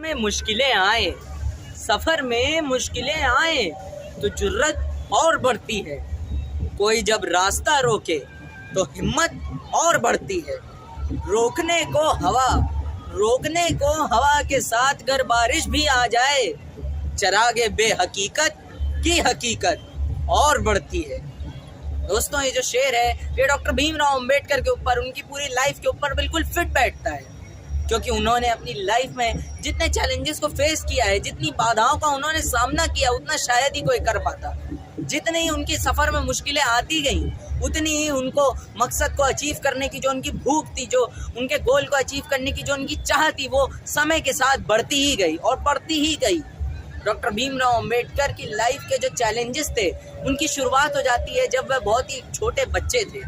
में मुश्किलें आए, सफर में मुश्किलें आए तो जुर्रत और बढ़ती है। कोई जब रास्ता रोके तो हिम्मत और बढ़ती है। रोकने को हवा के साथ अगर बारिश भी आ जाए, चरागे बेहकीकत की हकीकत और बढ़ती है। दोस्तों, ये जो शेर है ये डॉक्टर भीमराव अंबेडकर के ऊपर, उनकी पूरी लाइफ के ऊपर बिल्कुल फिट बैठता है, क्योंकि उन्होंने अपनी लाइफ में जितने चैलेंजेस को फेस किया है, जितनी बाधाओं का उन्होंने सामना किया, उतना शायद ही कोई कर पाता। जितनी ही उनकी सफ़र में मुश्किलें आती गई, उतनी ही उनको मकसद को अचीव करने की जो उनकी भूख थी, जो उनके गोल को अचीव करने की जो उनकी चाह थी, वो समय के साथ बढ़ती ही गई और बढ़ती ही गई। डॉक्टर भीमराव अंबेडकर की लाइफ के जो चैलेंजेस थे, उनकी शुरुआत हो जाती है जब वह बहुत ही छोटे बच्चे थे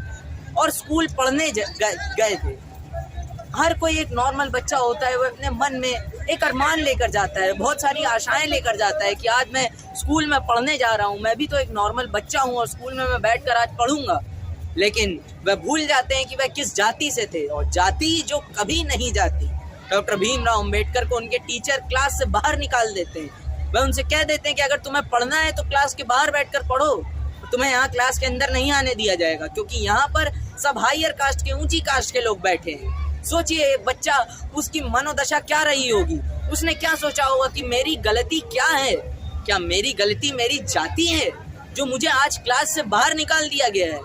और स्कूल पढ़ने गए थे। हर कोई एक नॉर्मल बच्चा होता है, वो अपने मन में एक अरमान लेकर जाता है, बहुत सारी आशाएं लेकर जाता है कि आज मैं स्कूल में पढ़ने जा रहा हूँ, मैं भी तो एक नॉर्मल बच्चा हूँ और स्कूल में मैं बैठकर आज पढ़ूंगा। लेकिन वह भूल जाते हैं कि वह किस जाति से थे, और जाति जो कभी नहीं जाती। डॉक्टर भीमराव अंबेडकर को उनके टीचर क्लास से बाहर निकाल देते हैं। वह उनसे कह देते हैं कि अगर तुम्हें पढ़ना है तो क्लास के बाहर बैठकर पढ़ो, तुम्हें यहाँ क्लास के अंदर नहीं आने दिया जाएगा, क्योंकि यहाँ पर सब हायर कास्ट के, ऊंची कास्ट के लोग बैठे हैं। सोचिए बच्चा, उसकी मनोदशा क्या रही होगी, उसने क्या सोचा होगा कि मेरी गलती क्या है, क्या मेरी गलती मेरी जाति है जो मुझे आज क्लास से बाहर निकाल दिया गया है।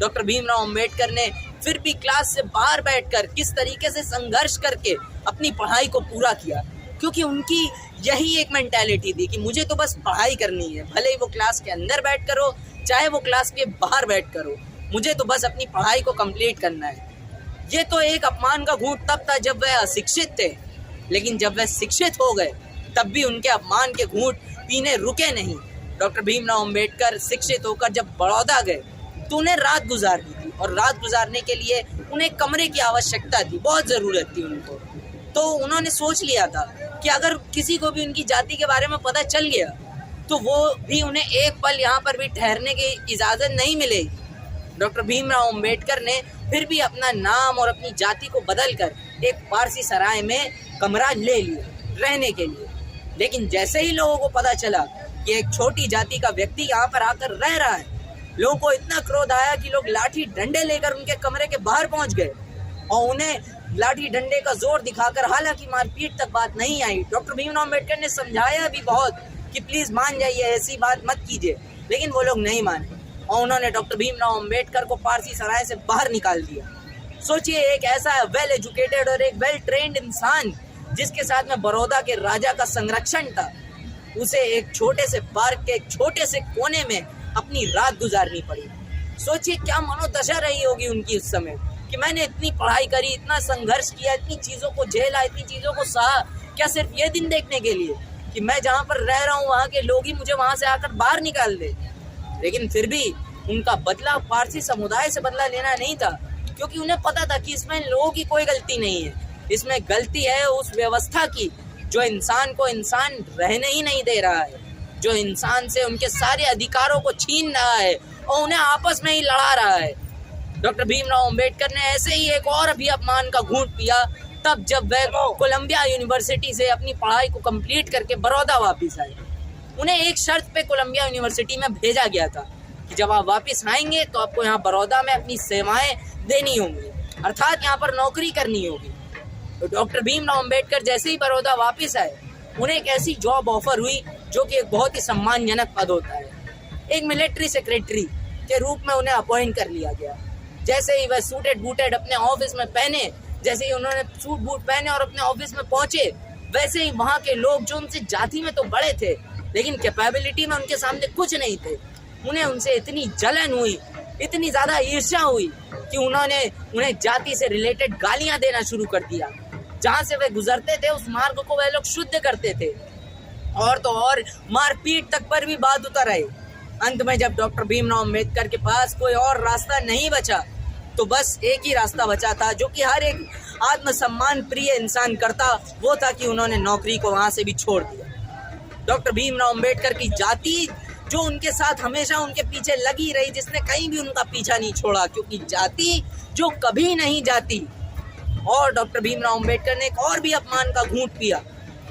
डॉक्टर भीमराव अंबेडकर ने फिर भी क्लास से बाहर बैठकर किस तरीके से संघर्ष करके अपनी पढ़ाई को पूरा किया, क्योंकि उनकी यही एक मेंटालिटी थी कि मुझे तो बस पढ़ाई करनी है, भले ही वो क्लास के अंदर बैठ कर हो, चाहे वो क्लास के बाहर बैठ कर हो, मुझे तो बस अपनी पढ़ाई को कंप्लीट करना है। ये तो एक अपमान का घूंट तब था जब वह अशिक्षित थे, लेकिन जब वह शिक्षित हो गए तब भी उनके अपमान के घूंट पीने रुके नहीं। डॉक्टर भीमराव अंबेडकर शिक्षित होकर जब बड़ौदा गए तो उन्हें रात गुजारनी थी, और रात गुजारने के लिए उन्हें कमरे की आवश्यकता थी, बहुत ज़रूरत थी उनको। तो उन्होंने सोच लिया था कि अगर किसी को भी उनकी जाति के बारे में पता चल गया तो वो भी उन्हें एक पल यहाँ पर भी ठहरने की इजाज़त नहीं मिलेगी। डॉक्टर भीमराव अंबेडकर ने फिर भी अपना नाम और अपनी जाति को बदलकर एक पारसी सराय में कमरा ले लिया रहने के लिए। लेकिन जैसे ही लोगों को पता चला कि एक छोटी जाति का व्यक्ति यहाँ पर आकर रह रहा है, लोगों को इतना क्रोध आया कि लोग लाठी डंडे लेकर उनके कमरे के बाहर पहुंच गए और उन्हें लाठी डंडे का जोर दिखाकर, हालांकि मारपीट तक बात नहीं आई, डॉक्टर भीमराव अंबेडकर ने समझाया भी बहुत कि प्लीज़ मान जाइए, ऐसी बात मत कीजिए, लेकिन वो लोग नहीं माने और उन्होंने डॉक्टर भीमराव अंबेडकर को पारसी सराय से बाहर निकाल दिया। सोचिए, एक ऐसा वेल एजुकेटेड और एक वेल ट्रेंड इंसान जिसके साथ में बड़ौदा के राजा का संरक्षण था, उसे एक छोटे से पार्क के एक छोटे से कोने में अपनी रात गुजारनी पड़ी। सोचिए क्या मनोदशा रही होगी उनकी उस समय कि मैंने इतनी पढ़ाई करी, इतना संघर्ष किया, इतनी चीज़ों को झेला, इतनी चीज़ों को सहा, क्या सिर्फ ये दिन देखने के लिए कि मैं जहाँ पर रह रहा हूँ वहाँ के लोग ही मुझे वहाँ से आकर बाहर निकाल दे। लेकिन फिर भी उनका बदला पारसी समुदाय से बदला लेना नहीं था, क्योंकि उन्हें पता था कि इसमें लोगों की कोई गलती नहीं है, इसमें गलती है उस व्यवस्था की जो इंसान को इंसान रहने ही नहीं दे रहा है, जो इंसान से उनके सारे अधिकारों को छीन रहा है और उन्हें आपस में ही लड़ा रहा है। डॉक्टर भीमराव अंबेडकर ने ऐसे ही एक और भी अपमान का घूंट पिया तब जब वह कोलंबिया यूनिवर्सिटी से अपनी पढ़ाई को कंप्लीट करके बड़ौदा वापस आए। उन्हें एक शर्त पे कोलंबिया यूनिवर्सिटी में भेजा गया था कि जब आप वापस आएंगे तो आपको यहाँ बड़ौदा में अपनी सेवाएं देनी होंगी, अर्थात यहाँ पर नौकरी करनी होगी। तो डॉक्टर भीमराव अंबेडकर जैसे ही बड़ौदा वापस आए, उन्हें एक ऐसी जॉब ऑफर हुई जो कि एक बहुत ही सम्मानजनक पद होता है। एक मिलिट्री सेक्रेटरी के रूप में उन्हें अपॉइंट कर लिया गया। जैसे ही वह सूटेड बूटेड अपने ऑफिस में पहने, जैसे ही उन्होंने सूट बूट पहने और अपने ऑफिस में पहुंचे, वैसे ही वहाँ के लोग जो उनसे जाति में तो बड़े थे लेकिन कैपेबिलिटी में उनके सामने कुछ नहीं थे, उन्हें उनसे इतनी जलन हुई, इतनी ज़्यादा ईर्ष्या हुई कि उन्होंने उन्हें जाति से रिलेटेड गालियाँ देना शुरू कर दिया। जहाँ से वे गुजरते थे उस मार्ग को वह लोग शुद्ध करते थे, और तो और मारपीट तक पर भी बात उतर आई। अंत में जब डॉक्टर भीमराव अंबेडकर के पास कोई और रास्ता नहीं बचा तो बस एक ही रास्ता बचा था जो कि हर एक आत्मसम्मान प्रिय इंसान करता, वो था कि उन्होंने नौकरी को वहाँ से भी छोड़ दिया। डॉक्टर भीमराव अंबेडकर की जाति जो उनके साथ हमेशा उनके पीछे लगी रही, जिसने कहीं भी उनका पीछा नहीं छोड़ा, क्योंकि जाति जो कभी नहीं जाती। और डॉक्टर भीमराव अंबेडकर ने एक और भी अपमान का घूंट पिया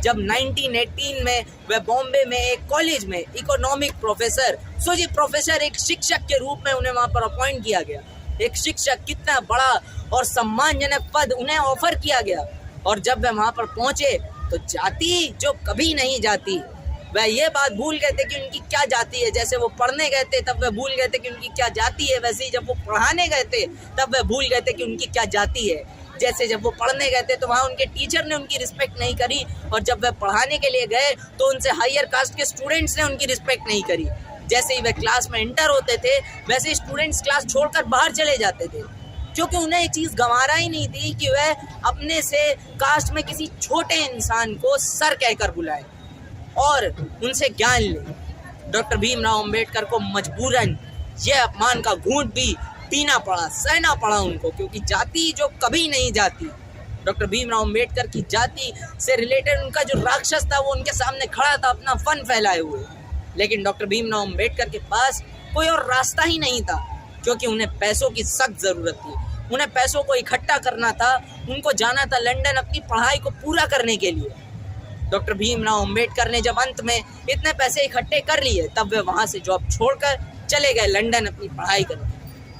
जब 1918 में वह बॉम्बे में एक कॉलेज में इकोनॉमिक प्रोफेसर, सोचिए प्रोफेसर, एक शिक्षक के रूप में उन्हें वहाँ पर अपॉइंट किया गया। एक शिक्षक, कितना बड़ा और सम्मानजनक पद उन्हें ऑफर किया गया। और जब वह वहाँ पर पहुँचे तो जाति जो कभी नहीं जाती, वह ये बात भूल गए थे कि उनकी क्या जाति है। जैसे वो पढ़ने गए थे तब वह भूल गए थे कि उनकी क्या जाति है, वैसे ही जब वो पढ़ाने गए थे तब वह भूल गए थे कि उनकी क्या जाति है। जैसे जब वो पढ़ने गए थे तो वहाँ उनके टीचर ने उनकी रिस्पेक्ट नहीं करी, और जब वह पढ़ाने के लिए गए तो उनसे हायर कास्ट के स्टूडेंट्स ने उनकी रिस्पेक्ट नहीं करी। जैसे ही वह क्लास में एंटर होते थे वैसे ही स्टूडेंट्स क्लास छोड़कर बाहर चले जाते थे, क्योंकि उन्हें एक चीज़ गंवारा ही नहीं थी कि वह अपने से कास्ट में किसी छोटे इंसान को सर कहकर बुलाए और उनसे ज्ञान ले। डॉक्टर भीमराव अंबेडकर को मजबूरन यह अपमान का घूंट भी पीना पड़ा, सहना पड़ा उनको, क्योंकि जाति जो कभी नहीं जाती, डॉक्टर भीमराव अंबेडकर की जाति से रिलेटेड उनका जो राक्षस था वो उनके सामने खड़ा था अपना फन फैलाए हुए। लेकिन डॉक्टर भीमराव अंबेडकर के पास कोई और रास्ता ही नहीं था, क्योंकि उन्हें पैसों की सख्त ज़रूरत थी। उन्हें पैसों को इकट्ठा करना था, उनको जाना था लंदन अपनी पढ़ाई को पूरा करने के लिए। डॉक्टर भीमराव अंबेडकर ने जब अंत में इतने पैसे इकट्ठे कर लिए तब वे वहाँ से जॉब छोड़कर चले गए लंदन अपनी पढ़ाई करने।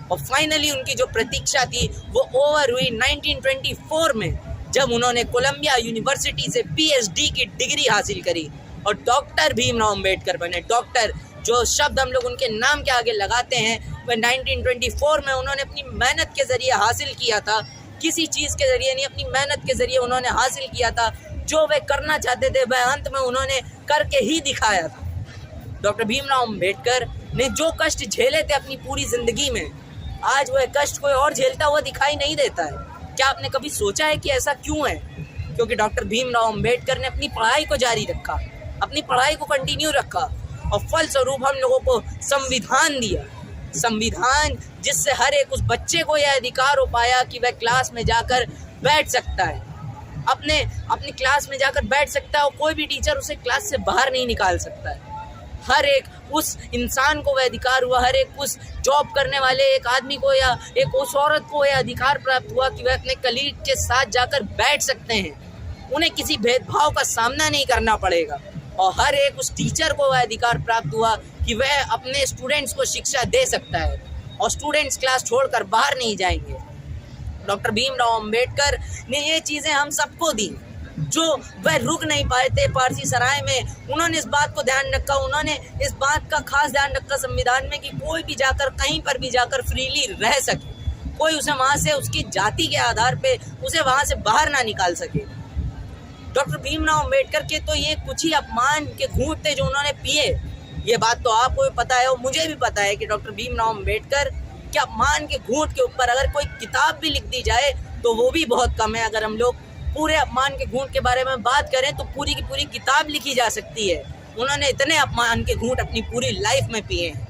और फाइनली उनकी जो प्रतीक्षा थी वो ओवर हुई 1924 में, जब उन्होंने कोलंबिया यूनिवर्सिटी से PhD की डिग्री हासिल करी और डॉक्टर भीमराव अंबेडकर बने। डॉक्टर जो शब्द हम लोग उनके नाम के आगे लगाते हैं वह 1924 में उन्होंने अपनी मेहनत के ज़रिए हासिल किया था। किसी चीज़ के ज़रिए नहीं, अपनी मेहनत के ज़रिए उन्होंने हासिल किया था। जो वे करना चाहते थे वह अंत में उन्होंने करके ही दिखाया था। डॉक्टर भीमराव अंबेडकर ने जो कष्ट झेले थे अपनी पूरी ज़िंदगी में, आज वह कष्ट कोई और झेलता हुआ दिखाई नहीं देता है। क्या आपने कभी सोचा है कि ऐसा क्यों है? क्योंकि डॉक्टर भीमराव अंबेडकर ने अपनी पढ़ाई को जारी रखा, अपनी पढ़ाई को कंटिन्यू रखा और फलस्वरूप हम लोगों को संविधान दिया। संविधान जिससे हर एक उस बच्चे को यह अधिकार हो पाया कि वह क्लास में जाकर बैठ सकता है, अपनी क्लास में जाकर बैठ सकता है और कोई भी टीचर उसे क्लास से बाहर नहीं निकाल सकता है। हर एक उस इंसान को वह अधिकार हुआ, हर एक उस जॉब करने वाले एक आदमी को या एक उस औरत को यह अधिकार प्राप्त हुआ कि वह अपने कलीग के साथ जाकर बैठ सकते हैं। उन्हें किसी भेदभाव का सामना नहीं करना पड़ेगा। और हर एक उस टीचर को वह अधिकार प्राप्त हुआ कि वह अपने स्टूडेंट्स को शिक्षा दे सकता है और स्टूडेंट्स क्लास छोड़कर बाहर नहीं जाएंगे। डॉक्टर भीमराव अंबेडकर ने ये चीज़ें हम सबको दी, जो वह रुक नहीं पाए थे पारसी सराय में। उन्होंने इस बात को ध्यान रखा, उन्होंने इस बात का खास ध्यान रखा संविधान में कि कोई भी जाकर कहीं पर भी जाकर फ्रीली रह सके, कोई उसे वहाँ से उसकी जाति के आधार पे उसे वहाँ से बाहर ना निकाल सके। डॉक्टर भीमराव अंबेडकर के तो ये कुछ ही अपमान के घूंट थे जो उन्होंने पिए। ये बात तो आपको भी पता है और मुझे भी पता है कि डॉक्टर भीमराव अंबेडकर के अपमान के घूंट के ऊपर अगर कोई किताब भी लिख दी जाए तो वो भी बहुत कम है। अगर हम लोग पूरे अपमान के घूंट के बारे में बात करें तो पूरी की पूरी किताब लिखी जा सकती है। उन्होंने इतने अपमान के घूंट अपनी पूरी लाइफ में पिए हैं।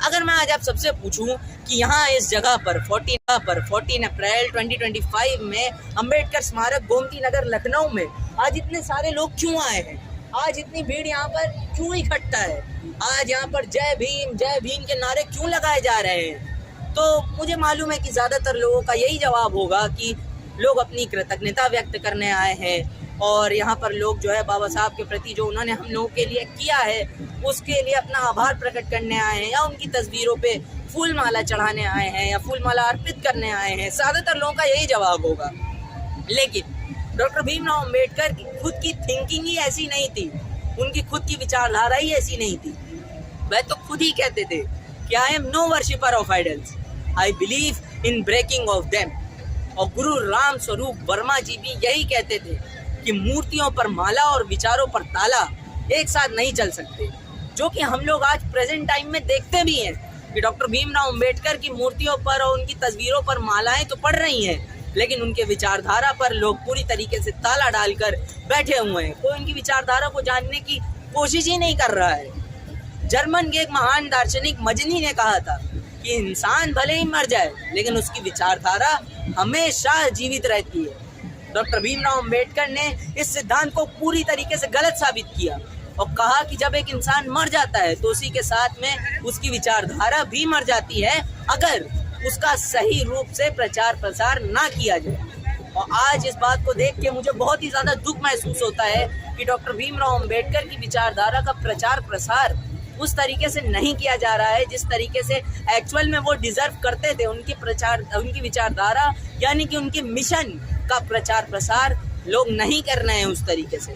अगर मैं आज आप सबसे पूछूं कि यहाँ इस जगह पर 14 अप्रैल 2025 में अंबेडकर स्मारक गोमती नगर लखनऊ में आज इतने सारे लोग क्यों आए हैं, आज इतनी भीड़ यहाँ पर क्यों इकट्ठा है, आज यहाँ पर जय भीम के नारे क्यों लगाए जा रहे हैं, तो मुझे मालूम है कि ज़्यादातर लोगों का यही जवाब होगा कि लोग अपनी कृतज्ञता व्यक्त करने आए हैं और यहाँ पर लोग जो है बाबा साहब के प्रति जो उन्होंने हम लोगों के लिए किया है उसके लिए अपना आभार प्रकट करने आए हैं, या उनकी तस्वीरों पे फूल माला चढ़ाने आए हैं या फूल माला अर्पित करने आए हैं। ज़्यादातर लोगों का यही जवाब होगा। लेकिन डॉक्टर भीमराव अंबेडकर की खुद की थिंकिंग ही ऐसी नहीं थी, उनकी खुद की विचारधारा ही ऐसी नहीं थी। वह तो खुद ही कहते थे कि I am no worshipper of idols, I believe in breaking of them. और गुरु राम स्वरूप वर्मा जी भी यही कहते थे कि मूर्तियों पर माला और विचारों पर ताला एक साथ नहीं चल सकते, जो कि हम लोग आज प्रेजेंट टाइम में देखते भी हैं कि डॉक्टर भीमराव अंबेडकर की मूर्तियों पर और उनकी तस्वीरों पर मालाएं तो पड़ रही हैं, लेकिन उनके विचारधारा पर लोग पूरी तरीके से ताला डालकर बैठे हुए हैं। कोई उनकी विचारधारा को जानने की कोशिश ही नहीं कर रहा है। जर्मन के एक महान दार्शनिक मजनी ने कहा था कि इंसान भले ही मर जाए लेकिन उसकी विचारधारा हमेशा जीवित रहती है। डॉक्टर भीमराव अंबेडकर ने इस सिद्धांत को पूरी तरीके से गलत साबित किया और कहा कि जब एक इंसान मर जाता है तो उसी के साथ में उसकी विचारधारा भी मर जाती है, अगर उसका सही रूप से प्रचार प्रसार ना किया जाए। और आज इस बात को देख के मुझे बहुत ही ज़्यादा दुख महसूस होता है कि डॉक्टर भीमराव अंबेडकर की विचारधारा का प्रचार प्रसार उस तरीके से नहीं किया जा रहा है जिस तरीके से एक्चुअल में वो डिजर्व करते थे। उनकी विचारधारा यानी कि उनके मिशन का प्रचार प्रसार लोग नहीं कर रहे हैं उस तरीके से।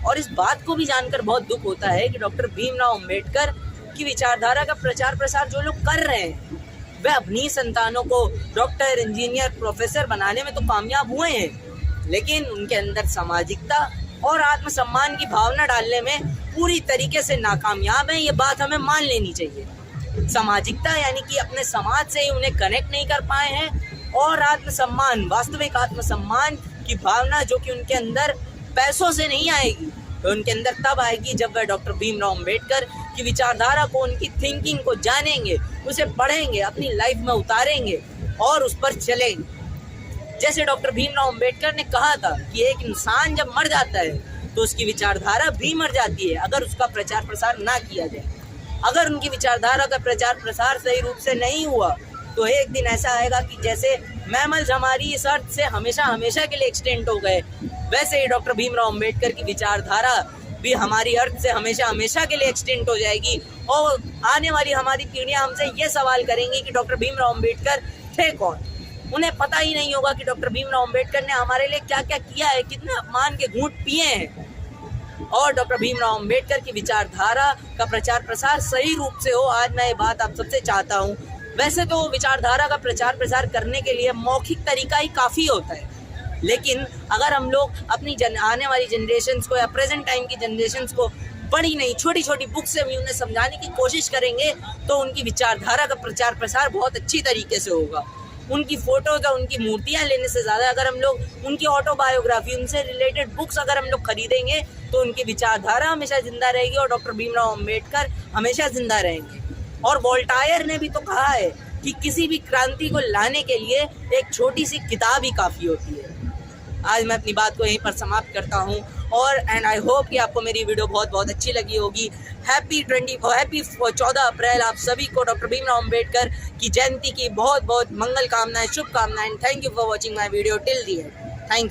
और इस बात को भी जानकर बहुत दुख होता है कि डॉक्टर भीमराव अंबेडकर की विचारधारा का प्रचार प्रसार जो लोग कर रहे हैं वे अपनी संतानों को डॉक्टर, इंजीनियर, प्रोफेसर बनाने में तो कामयाब हुए हैं, लेकिन उनके अंदर सामाजिकता और आत्मसम्मान की भावना डालने में पूरी तरीके से नाकामयाब है। ये बात हमें मान लेनी चाहिए। सामाजिकता यानी कि अपने समाज से ही उन्हें कनेक्ट नहीं कर पाए हैं, और आत्मसम्मान, वास्तविक आत्मसम्मान की भावना जो कि उनके अंदर पैसों से नहीं आएगी, उनके अंदर तब आएगी जब वह डॉक्टर भीमराव अंबेडकर की विचारधारा को, उनकी थिंकिंग को जानेंगे, उसे पढ़ेंगे, अपनी लाइफ में उतारेंगे और उस पर चलेंगे। जैसे डॉक्टर भीमराव अंबेडकर ने कहा था कि एक इंसान जब मर जाता है तो उसकी विचारधारा भी मर जाती है अगर उसका प्रचार प्रसार ना किया जाए। अगर उनकी विचारधारा का प्रचार प्रसार सही रूप से नहीं हुआ तो एक दिन ऐसा आएगा कि जैसे मैमल्स हमारी इस अर्थ से हमेशा हमेशा के लिए एक्सटेंड हो गए, वैसे ही डॉक्टर भीमराव अंबेडकर की विचारधारा भी हमारी अर्थ से हमेशा हमेशा के लिए एक्सटेंड हो जाएगी। और आने वाली हमारी पीढ़ियां हमसे ये सवाल करेंगी कि डॉक्टर भीमराव अंबेडकर थे कौन। उन्हें पता ही नहीं होगा कि डॉक्टर भीमराव अंबेडकर ने हमारे लिए क्या क्या किया है, कितने अपमान के घूंट पिए हैं। और डॉक्टर भीमराव अंबेडकर की विचारधारा का प्रचार प्रसार सही रूप से हो, आज मैं ये बात आप सबसे चाहता हूँ। वैसे तो विचारधारा का प्रचार प्रसार करने के लिए मौखिक तरीका ही काफ़ी होता है, लेकिन अगर हम लोग अपनी आने वाली जनरेशन्स को या प्रेजेंट टाइम की जनरेशन्स को बड़ी नहीं छोटी छोटी बुक से भी उन्हें समझाने की कोशिश करेंगे तो उनकी विचारधारा का प्रचार प्रसार बहुत अच्छी तरीके से होगा। उनकी फ़ोटोज़ और उनकी मूर्तियाँ लेने से ज़्यादा अगर हम लोग उनकी ऑटोबायोग्राफी, उनसे रिलेटेड बुक्स अगर हम लोग खरीदेंगे तो उनकी विचारधारा हमेशा ज़िंदा रहेगी और डॉक्टर भीमराव अंबेडकर हमेशा ज़िंदा रहेंगे। और वोल्टायर ने भी तो कहा है कि किसी भी क्रांति को लाने के लिए एक छोटी सी किताब ही काफ़ी होती है। आज मैं अपनी बात को यहीं पर समाप्त करता हूँ और आई होप कि आपको मेरी वीडियो बहुत बहुत अच्छी लगी होगी। हैप्पी 14 अप्रैल आप सभी को डॉक्टर भीमराव अंबेडकर की जयंती की बहुत बहुत मंगल कामनाएं, शुभकामनाएं। Thank you for watching my video till the and. Thank you.